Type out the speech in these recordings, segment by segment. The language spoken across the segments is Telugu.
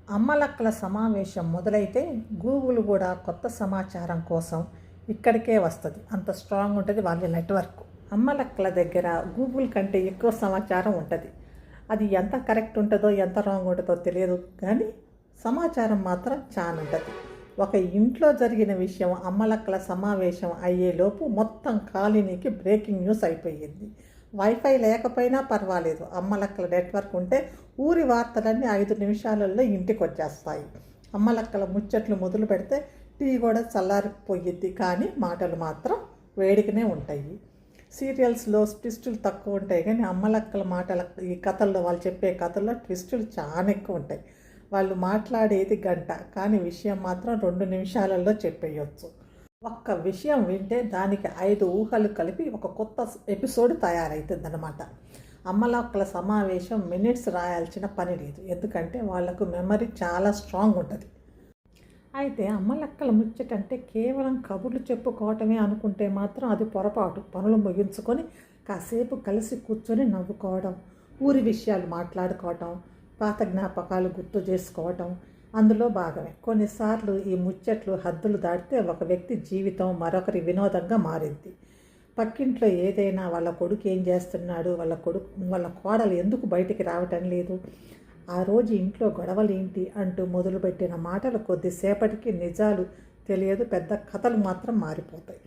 అమ్మలక్కల సమావేశం మొదలైతే గూగుల్ కూడా కొత్త సమాచారం కోసం ఇక్కడికే వస్తుంది. అంత స్ట్రాంగ్ ఉంటుంది వాళ్ళ నెట్వర్క్. అమ్మలక్కల దగ్గర గూగుల్ కంటే ఎక్కువ సమాచారం ఉంటుంది. అది ఎంత కరెక్ట్ ఉంటుందో ఎంత రాంగ్ ఉంటుందో తెలియదు, కానీ సమాచారం మాత్రం చాలా ఉంటుంది. ఒక ఇంట్లో జరిగిన విషయం అమ్మలక్కల సమావేశం అయ్యేలోపు మొత్తం కాలనీకి బ్రేకింగ్ న్యూస్ అయిపోయింది. వైఫై లేకపోయినా పర్వాలేదు, అమ్మలక్కల నెట్వర్క్ ఉంటే ఊరి వార్తలన్నీ 5 నిమిషాలలో ఇంటికి వచ్చేస్తాయి. అమ్మలక్కల ముచ్చట్లు మొదలు పెడితే టీ కూడా చల్లారిపోయిద్ది, కానీ మాటలు మాత్రం వేడికనే ఉంటాయి. సీరియల్స్లో ట్విస్టులు తక్కువ ఉంటాయి, కానీ అమ్మలక్కల మాటల ఈ కథల్లో వాళ్ళు చెప్పే కథల్లో ట్విస్టులు చాలా ఎక్కువ ఉంటాయి. వాళ్ళు మాట్లాడేది గంట, కానీ విషయం మాత్రం 2 నిమిషాలలో చెప్పేయచ్చు. ఒక్క విషయం వింటే దానికి 5 ఊహలు కలిపి ఒక కొత్త ఎపిసోడ్ తయారవుతుందన్నమాట. అమ్మలక్కల సమావేశం మినిట్స్ రాయాల్సిన పని లేదు, ఎందుకంటే వాళ్లకు మెమరీ చాలా స్ట్రాంగ్ ఉంటుంది. అయితే అమ్మలక్కల ముచ్చటంటే కేవలం కబుర్లు చెప్పుకోవటమే అనుకుంటే మాత్రం అది పొరపాటు. పనులు ముగించుకొని కాసేపు కలిసి కూర్చొని నవ్వుకోవడం, ఊరి విషయాలు మాట్లాడుకోవటం, పాత జ్ఞాపకాలు గుర్తు చేసుకోవటం అందులో భాగమే. కొన్నిసార్లు ఈ ముచ్చట్లు హద్దులు దాటితే ఒక వ్యక్తి జీవితం మరొకరి వినోదంగా మారింది. పక్కింట్లో ఏదైనా వాళ్ళ కొడుకు ఏం చేస్తున్నాడు, వాళ్ళ కోడలు ఎందుకు బయటికి రావటం లేదు, ఆ రోజు ఇంట్లో గొడవలు ఏంటి అంటూ మొదలుపెట్టిన మాటలు కొద్దిసేపటికి నిజాలు తెలియదు, పెద్ద కథలు మాత్రం మారిపోతాయి.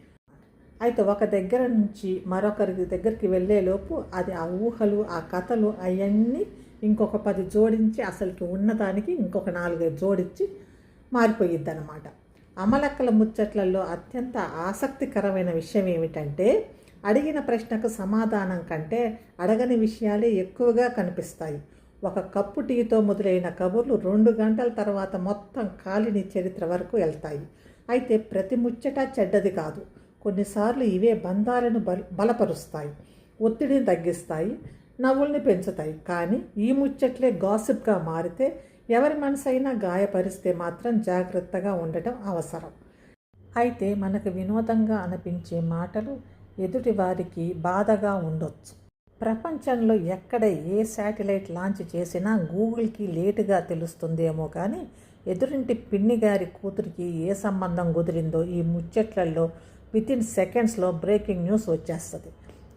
అయితే ఒక దగ్గర నుంచి మరొకరి దగ్గరికి వెళ్ళేలోపు అది ఆ ఊహలు, ఆ కథలు అవన్నీ ఇంకొక 10 జోడించి అసలుకి ఉన్నదానికి ఇంకొక 4 జోడించి మారిపోయిద్ది అన్నమాట. అమలక్కల ముచ్చట్లలో అత్యంత ఆసక్తికరమైన విషయం ఏమిటంటే, అడిగిన ప్రశ్నకు సమాధానం కంటే అడగని విషయాలే ఎక్కువగా కనిపిస్తాయి. ఒక కప్పు టీతో మొదలైన కబుర్లు 2 గంటల తర్వాత మొత్తం కాలిని చరిత్ర వరకు వెళ్తాయి. అయితే ప్రతి ముచ్చట చెడ్డది కాదు. కొన్నిసార్లు ఇవే బంధాలను బలపరుస్తాయి, ఒత్తిడిని తగ్గిస్తాయి, నవ్వుల్ని పెంచుతాయి. కానీ ఈ ముచ్చట్లే గాసిప్గా మారితే ఎవరి మనసైనా గాయపరిస్తే మాత్రం జాగ్రత్తగా ఉండటం అవసరం. అయితే మనకు వినోదంగా అనిపించే మాటలు ఎదుటి వారికి బాధగా ఉండొచ్చు. ప్రపంచంలో ఎక్కడ ఏ శాటిలైట్ లాంచ్ చేసినా గూగుల్కి లేటుగా తెలుస్తుందేమో, కానీ ఎదురింటి పిన్ని గారి కూతురికి ఏ సంబంధం కుదిరిందో ఈ ముచ్చట్లలో వితిన్ సెకండ్స్లో బ్రేకింగ్ న్యూస్ వచ్చేస్తుంది.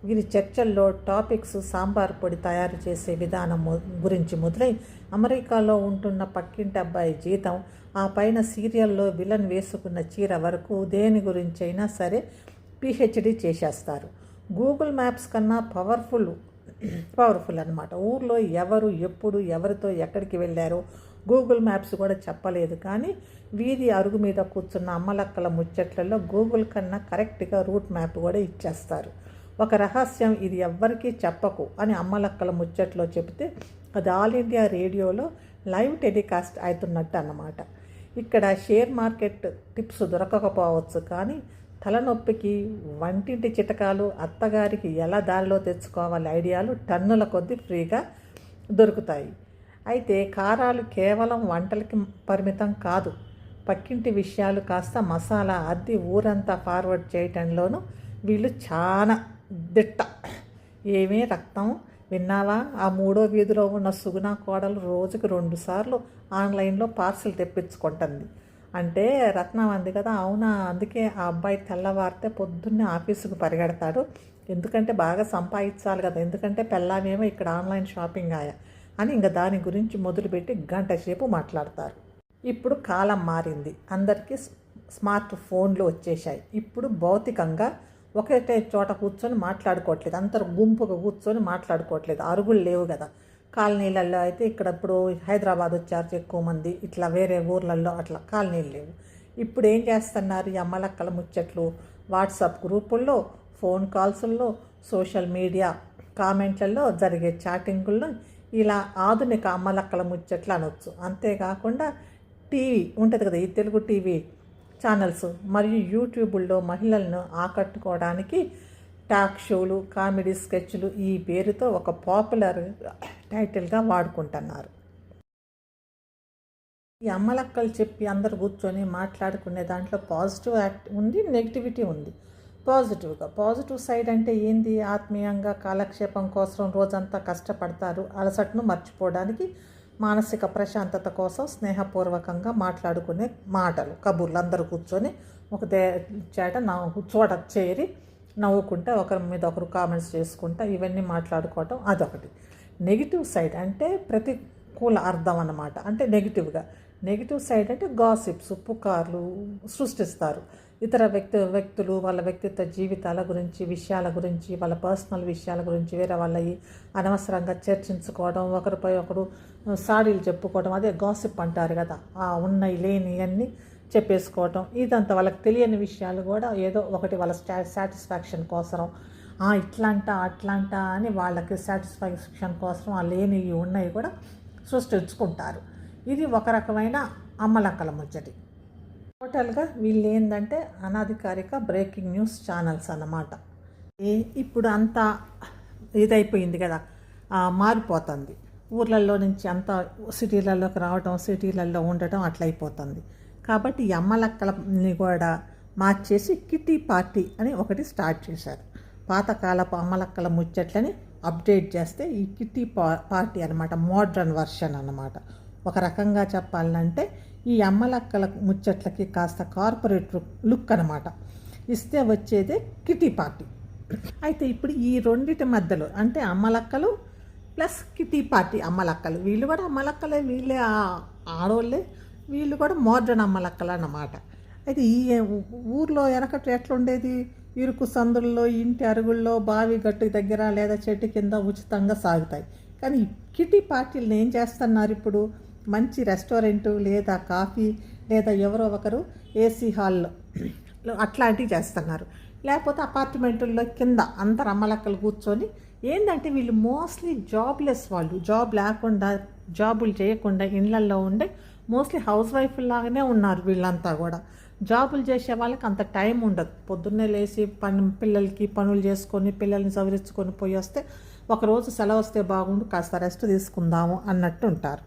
వీరి చర్చల్లో టాపిక్స్ సాంబార్ పొడి తయారు చేసే విధానం గురించి మొదలై అమెరికాలో ఉంటున్న పక్కింటి అబ్బాయి జీతం, ఆ పైన సీరియల్లో విలన్ వేసుకున్న చీర వరకు దేని గురించైనా సరే పిహెచ్డి చేసేస్తారు. గూగుల్ మ్యాప్స్ కన్నా పవర్ఫుల్ అన్నమాట. ఊర్లో ఎవరు ఎప్పుడు ఎవరితో ఎక్కడికి వెళ్ళారో గూగుల్ మ్యాప్స్ కూడా చెప్పలేదు, కానీ వీధి అరుగు మీద కూర్చున్న అమ్మలక్కల ముచ్చట్లలో గూగుల్ కన్నా కరెక్ట్గా రూట్ మ్యాప్ కూడా ఇచ్చేస్తారు. ఒక రహస్యం, ఇది ఎవ్వరికీ చెప్పకు అని అమ్మలక్కల ముచ్చట్లో చెబితే అది ఆల్ ఇండియా రేడియోలో లైవ్ టెలికాస్ట్ అవుతున్నట్టు అన్నమాట. ఇక్కడ షేర్ మార్కెట్ టిప్స్ దొరకకపోవచ్చు, కానీ తలనొప్పికి వంటింటి చిటకాలు, అత్తగారికి ఎలా దారిలో తెచ్చుకోవాలి ఐడియాలు టన్నుల కొద్దీ ఫ్రీగా దొరుకుతాయి. అయితే కారాలు కేవలం వంటలకి పరిమితం కాదు, పక్కింటి విషయాలు కాస్త మసాలా అద్ది ఊరంతా ఫార్వర్డ్ చేయటంలోనూ వీళ్ళు చాలా దిట్ట. ఏమీ రక్తం విన్నావా, ఆ 3వ వీధిలో ఉన్న సుగుణ కోడలు రోజుకి 2 సార్లు ఆన్లైన్లో పార్సిల్ తెప్పించుకుంటుంది అంటే రత్నం అంది కదా. అవునా, అందుకే ఆ అబ్బాయి తెల్లవారితే పొద్దున్నే ఆఫీసుకు పరిగెడతాడు, ఎందుకంటే బాగా సంపాదించాలి కదా, ఎందుకంటే పెళ్ళామేమో ఇక్కడ ఆన్లైన్ షాపింగ్ ఆయా అని ఇంకా దాని గురించి మొదలుపెట్టి గంట సేపు మాట్లాడతారు. ఇప్పుడు కాలం మారింది, అందరికీ స్మార్ట్ ఫోన్లు వచ్చేసాయి. ఇప్పుడు భౌతికంగా ఒకటే చోట కూర్చొని మాట్లాడుకోవట్లేదు, అందరు గుంపుగా కూర్చొని మాట్లాడుకోవట్లేదు, అరుగులు లేవు కదా. కాలనీలలో అయితే ఇక్కడ ఇప్పుడు హైదరాబాద్ వచ్చారు ఎక్కువ మంది, ఇట్లా వేరే ఊర్లలో అట్లా కాలనీలు లేవు. ఇప్పుడు ఏం చేస్తున్నారు, ఈ అమ్మలక్కల ముచ్చట్లు వాట్సాప్ గ్రూపుల్లో, ఫోన్ కాల్స్ల్లో, సోషల్ మీడియా కామెంట్లలో జరిగే చాటింగుల్లో ఇలా ఆధునిక అమ్మలక్కల ముచ్చట్లు అనొచ్చు. అంతేకాకుండా టీవీ ఉంటుంది కదా, ఈ తెలుగు టీవీ ఛానల్స్ మరియు యూట్యూబుల్లో మహిళలను ఆకట్టుకోవడానికి టాక్ షోలు, కామెడీ స్కెచ్లు ఈ పేరుతో ఒక పాపులర్ టైటిల్గా వాడుకుంటున్నారు. ఈ అమ్మలక్కలు చెప్పి అందరు కూర్చొని మాట్లాడుకునే దాంట్లో పాజిటివ్ ఉంది, నెగిటివిటీ ఉంది. పాజిటివ్ సైడ్ అంటే ఏంది, ఆత్మీయంగా కాలక్షేపం కోసం రోజంతా కష్టపడతారు, అలసటను మర్చిపోవడానికి మానసిక ప్రశాంతత కోసం స్నేహపూర్వకంగా మాట్లాడుకునే మాటలు, కబుర్లు, అందరూ కూర్చొని ఒక చేట చేరి నవ్వుకుంటా ఒకరి మీద ఒకరు కామెంట్స్ చేసుకుంటా ఇవన్నీ మాట్లాడుకోవటం అదొకటి. నెగిటివ్ సైడ్ అంటే ప్రతికూల అర్థం అన్నమాట. అంటే నెగిటివ్ సైడ్ అంటే గాసిప్స్, పుకార్లు సృష్టిస్తారు. ఇతర వ్యక్తులు వాళ్ళ వ్యక్తిత్వ జీవితాల గురించి, విషయాల గురించి, వాళ్ళ పర్సనల్ విషయాల గురించి వేరే వాళ్ళవి అనవసరంగా చర్చించుకోవడం, ఒకరిపై ఒకరు సాడీలు చెప్పుకోవడం, అదే గాసిప్ అంటారు కదా. ఉన్నాయి లేని అన్నీ చెప్పేసుకోవటం, ఇదంతా వాళ్ళకి తెలియని విషయాలు కూడా ఏదో ఒకటి వాళ్ళ సాటిస్ఫాక్షన్ కోసం అట్లాంట అని వాళ్ళకి సాటిస్ఫాక్షన్ కోసం ఆ లేనివి ఉన్నాయి కూడా సృష్టించుకుంటారు. ఇది ఒక రకమైన అమ్మలక్కల ముచ్చటి. టోటల్గా వీళ్ళు ఏంటంటే అనధికారిక బ్రేకింగ్ న్యూస్ ఛానల్స్ అన్నమాట. ఇప్పుడు అంతా ఇదైపోయింది కదా, మారిపోతుంది. ఊర్లలో నుంచి అంతా సిటీలలోకి రావటం, సిటీలలో ఉండటం అట్లయిపోతుంది. కాబట్టి ఈ అమ్మలక్కలని కూడా మార్చేసి కిటీ పార్టీ అని ఒకటి స్టార్ట్ చేశారు. పాతకాలపు అమ్మలక్కల ముచ్చట్లని అప్డేట్ చేస్తే ఈ కిటీ పార్టీ అనమాట, మోడ్రన్ వర్షన్ అన్నమాట. ఒక రకంగా చెప్పాలంటే ఈ అమ్మలక్కల ముచ్చట్లకి కాస్త కార్పొరేట్ లుక్ అనమాట ఇస్తే వచ్చేదే కిటీ పార్టీ. అయితే ఇప్పుడు ఈ రెండిటి మధ్యలో అంటే అమ్మలక్కలు ప్లస్ కిటీ పార్టీ అమ్మలక్కలు, వీళ్ళు కూడా అమ్మలక్కలే, వీళ్ళే ఆడోళ్ళే, వీళ్ళు కూడా మోడ్రన్ అమ్మలక్కలు అన్నమాట. అయితే ఈ ఊర్లో వెనకటి ఎట్లుండేది, ఇరుకు సందుల్లో, ఇంటి అరుగుల్లో, బావి గట్టు దగ్గర లేదా చెట్టు కింద ఉచితంగా సాగుతాయి. కానీ కిటీ పార్టీలను ఏం చేస్తున్నారు ఇప్పుడు, మంచి రెస్టారెంటు లేదా కాఫీ లేదా ఎవరో ఒకరు ఏసీ హాల్లో అట్లాంటివి చేస్తున్నారు. లేకపోతే అపార్ట్మెంటుల్లో కింద అందరు అమ్మలక్కలు కూర్చొని ఏంటంటే వీళ్ళు మోస్ట్లీ జాబ్లెస్ వాళ్ళు, జాబ్ లేకుండా, జాబులు చేయకుండా ఇళ్లల్లో ఉండే మోస్ట్లీ హౌస్ వైఫ్ లాగానే ఉన్నారు వీళ్ళంతా కూడా. జాబులు చేసే వాళ్ళకి అంత టైం ఉండదు. పొద్దున్నే లేచి పిల్లలకి పనులు చేసుకొని పిల్లల్ని సవరించుకొని పోయి వస్తే ఒకరోజు సెలవు వస్తే బాగుండు, కాస్త రెస్ట్ తీసుకుందాము అన్నట్టు ఉంటారు.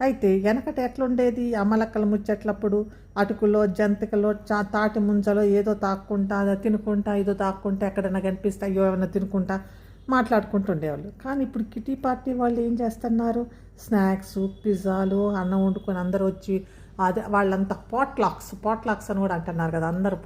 అయితే వెనకట ఎట్లుండేది అమ్మలక్కల ముచ్చట్లప్పుడు, అటుకులో, జంతికలో, తాటి ముంజలో ఏదో తాక్కుంటా, తినుకుంటా, ఏదో తాక్కుంటా, ఎక్కడైనా కనిపిస్తే అయ్యో ఏమైనా తినుకుంటా మాట్లాడుకుంటూ ఉండేవాళ్ళు. కానీ ఇప్పుడు కిటీ పార్టీ వాళ్ళు ఏం చేస్తున్నారు, స్నాక్స్, పిజ్జాలు, అన్నం వండుకొని అందరూ వచ్చి అదే వాళ్ళంతా పాట్లాక్స్ అని కూడా అంటున్నారు కదా, అందరూ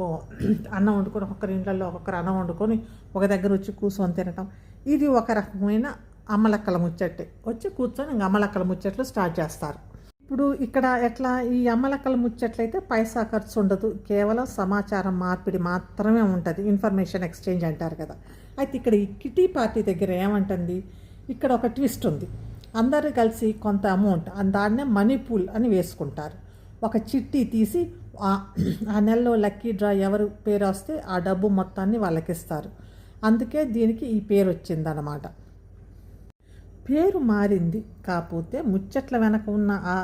అన్నం వండుకొని ఒక్కొక్కరి ఇంట్లో ఒక్కొక్కరు అన్నం వండుకొని ఒక దగ్గర వచ్చి కూర్చొని తినటం. ఇది ఒక రకమైన అమ్మలక్కల ముచ్చట్టే. వచ్చి కూర్చొని ఇంక అమ్మలక్కల ముచ్చట్లు స్టార్ట్ చేస్తారు. ఇప్పుడు ఇక్కడ ఎట్లా, ఈ అమ్మలక్కల ముచ్చట్లయితే పైసా ఖర్చు ఉండదు, కేవలం సమాచారం మార్పిడి మాత్రమే ఉంటుంది, ఇన్ఫర్మేషన్ ఎక్స్చేంజ్ అంటారు కదా. అయితే ఇక్కడ ఈ కిటీ పార్టీ దగ్గర ఏమంటుంది, ఇక్కడ ఒక ట్విస్ట్ ఉంది. అందరూ కలిసి కొంత అమౌంట్ దాన్నే మనీ పూల్ అని వేసుకుంటారు. ఒక చిట్టి తీసి ఆ నెలలో లక్కీ డ్రా ఎవరు పేరు వస్తే ఆ డబ్బు మొత్తాన్ని వాళ్ళకి ఇస్తారు. అందుకే దీనికి ఈ పేరు వచ్చిందన్నమాట. పేరు మారింది, కాకపోతే ముచ్చట్ల వెనక ఉన్న ఆ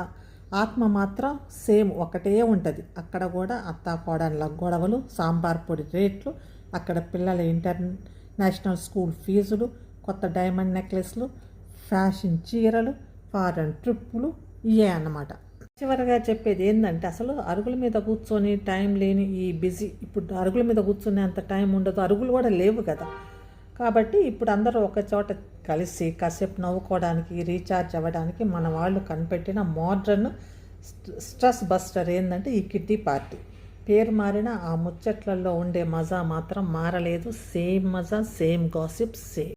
ఆత్మ మాత్రం సేమ్ ఒకటే ఉంటుంది. అక్కడ కూడా అత్తాకోడళ్ళ గొడవలు, సాంబార్ పొడి రేట్లు, అక్కడ పిల్లల ఇంటర్నేషనల్ స్కూల్ ఫీజులు, కొత్త డైమండ్ నెక్లెస్లు, ఫ్యాషన్ చీరలు, ఫారెన్ ట్రిప్పులు, ఇవే అన్నమాట. చివరిగా చెప్పేది ఏంటంటే అసలు అరుగుల మీద కూర్చొని టైం లేని ఈ బిజీ, ఇప్పుడు అరుగుల మీద కూర్చునే అంత టైం ఉండదు, అరుగులు కూడా లేవు కదా. కాబట్టి ఇప్పుడు అందరూ ఒక చోట కలిసి కాసేపు నవ్వుకోవడానికి, రీఛార్జ్ అవ్వడానికి మన వాళ్ళు కనిపెట్టిన మోడ్రన్ స్ట్రెస్ బస్టర్ ఏంటంటే ఈ కిట్టి పార్టీ. పేరు మారిన ఆ ముచ్చట్లలో ఉండే మజా మాత్రం మారలేదు. సేమ్ మజా, సేమ్ గాసిప్, సేమ్.